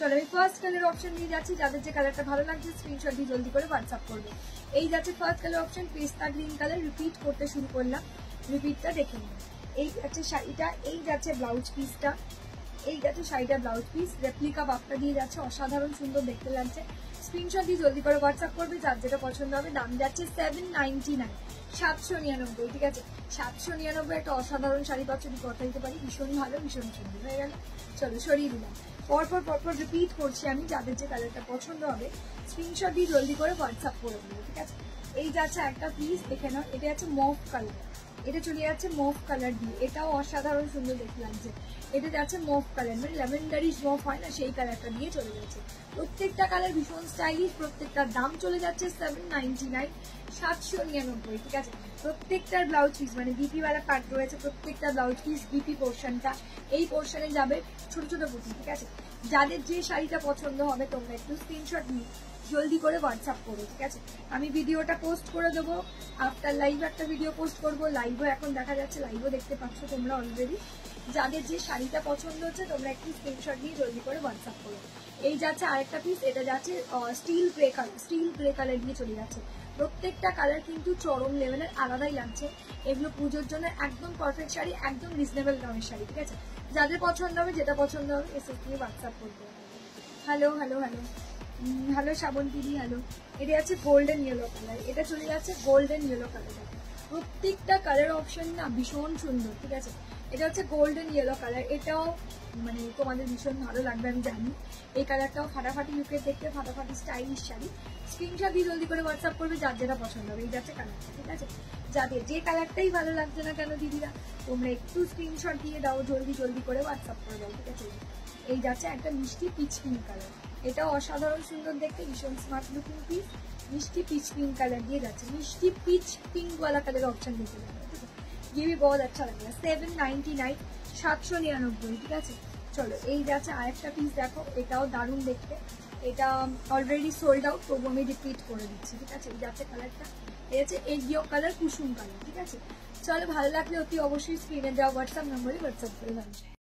চলো আমি first colour option নিয়ে যাচ্ছি, যাদের যে কালারটা ভালো লাগছে স্ক্রিনশট দিয়ে জলদি করে হোয়াটসঅ্যাপ করবে। এই যাচ্ছে ফার্স্ট কালার অপশন, পেস্তা গ্রিন কালার। রিপিট করতে শুরু করলাম, রিপিটটা দেখে নিন। এই যাচ্ছে শাড়িটা, এই যাচ্ছে ব্লাউজ পিসটা, এই যাচ্ছে শাড়িটা ব্লাউজ পিস, রেপ্লিকা বাপটা দিয়ে যাচ্ছে, অসাধারণ সুন্দর দেখতে লাগছে। স্ক্রিনশট দিয়ে জলদি করে হোয়াটসঅ্যাপ করবে, যার যেটা পছন্দ হবে। দাম যাচ্ছে 799, 799, ঠিক আছে। 799 একটা অসাধারণ শাড়ি পাচ্ছ, কথা দিতে পারি, ভীষণ ভালো, ভীষণ সুন্দর হয়ে গেল। চলো সরিয়ে দিলাম, পরপর রিপিট করছি আমি, যাদের যে কালারটা পছন্দ হবে স্ক্রিনশট দিয়ে জলদি করে হোয়াটসঅ্যাপ করে দেবো, ঠিক আছে। এই যাচ্ছে একটা পিস, দেখে নাও, এটা যাচ্ছে মফ কালার, এটা চলে যাচ্ছে মফ কালার দিয়ে, এটাও অসাধারণ সুন্দর দেখতে লাগছে। এটা যাচ্ছে মফ কালার, মানে লেভেন্ডারিশ মফ হয় না, সেই কালারটা দিয়ে চলে যাচ্ছে। প্রত্যেকটা কালার ভীষণ স্টাইলিশ, প্রত্যেকটার দাম চলে যাচ্ছে 799, 799, ঠিক আছে। প্রত্যেকটার ব্লাউজ পিস মানে বিপি ওয়ালা পার্ট রয়েছে, প্রত্যেকটা ব্লাউজ পিস বিপি পোর্শনটা এই পোর্শনে যাবে ছোট ছোট বুটি, ঠিক আছে। যাদের যে শাড়িটা পছন্দ হবে তোমরা একটু স্ক্রিনশট নিয়ে জলদি করে হোয়াটসঅ্যাপ করো, ঠিক আছে। আমি ভিডিওটা পোস্ট করে দেবো, আফটার লাইভ একটা ভিডিও পোস্ট করবো, লাইভও এখন দেখা যাচ্ছে, লাইভও দেখতে পাচ্ছ তোমরা অলরেডি। যাদের যে শাড়িটা পছন্দ হচ্ছে তোমরা একটু স্ক্রিনশট নিয়ে জলদি করে হোয়াটসঅ্যাপ করো। এই যাচ্ছে আরেকটা পিস, এটা যাচ্ছে স্টিল গ্রে কালার দিয়ে চলে যাচ্ছে। প্রত্যেকটা কালার কিন্তু চরম লেভেলের, আলাদাই লাগছে। এগুলো পুজোর জন্য একদম পারফেক্ট শাড়ি, একদম রিজনেবল দামের শাড়ি, ঠিক আছে। যাদের পছন্দ হবে, যেটা পছন্দ হবে এসে তুমি হোয়াটসঅ্যাপ করতে হবে। হ্যালো হ্যালো হ্যালো হ্যালো শ্রাবন্তীদি, হ্যালো। এটা যাচ্ছে গোল্ডেন ইয়েলো কালার, এটা চলে যাচ্ছে গোল্ডেন ইয়েলো কালার। প্রত্যেকটা কালার অপশন না ভীষণ সুন্দর, ঠিক আছে। এটা হচ্ছে গোল্ডেন ইয়েলো কালার, এটাও মানে তোমাদের ভীষণ ভালো লাগবে আমি জানি। এই কালারটাও ফাটাফাটি লুকের দেখতে, ফাটাফাটি স্টাইলিশ শাড়ি। স্ক্রিনশট দিয়ে জলদি করে হোয়াটসঅ্যাপ করবে, যার যেটা পছন্দ হবে। এই যাচ্ছে কালারটা, ঠিক আছে। যাদের যে কালারটাই ভালো লাগছে না কেন দিদিরা, তোমরা একটু স্ক্রিনশট দিয়ে দাও, জলদি করে হোয়াটসঅ্যাপ করে দাও, ঠিক আছে। এই যাচ্ছে একটা মিষ্টি পিচ পিঙ্ক কালার, এটাও অসাধারণ সুন্দর দেখতে, ভীষণ স্মার্ট লুকিং পিস। মিষ্টি পিচ পিঙ্ক কালার দিয়ে যাচ্ছে, মিষ্টি পিচ পিঙ্ক वाला कलर ऑप्शन देते हैं, ये भी बहुत अच्छा लग रहा है। 799, 799, ঠিক আছে। চলো এই যাচ্ছে আরেকটা পিস, দেখো এটাও দারুণ দেখতে, এটা অলরেডি সোল্ড আউট, তবু আমি রিপিট করে দিচ্ছি, ঠিক আছে। এই যাচ্ছে কালারটা, এই হচ্ছে এগিও কালার, কুসুম কালার, ঠিক আছে। চলো ভালো লাগলে অতি অবশ্যই স্ক্রিনে দেওয়া হোয়াটসঅ্যাপ নম্বরে হোয়াটসঅ্যাপ করে দেবেন।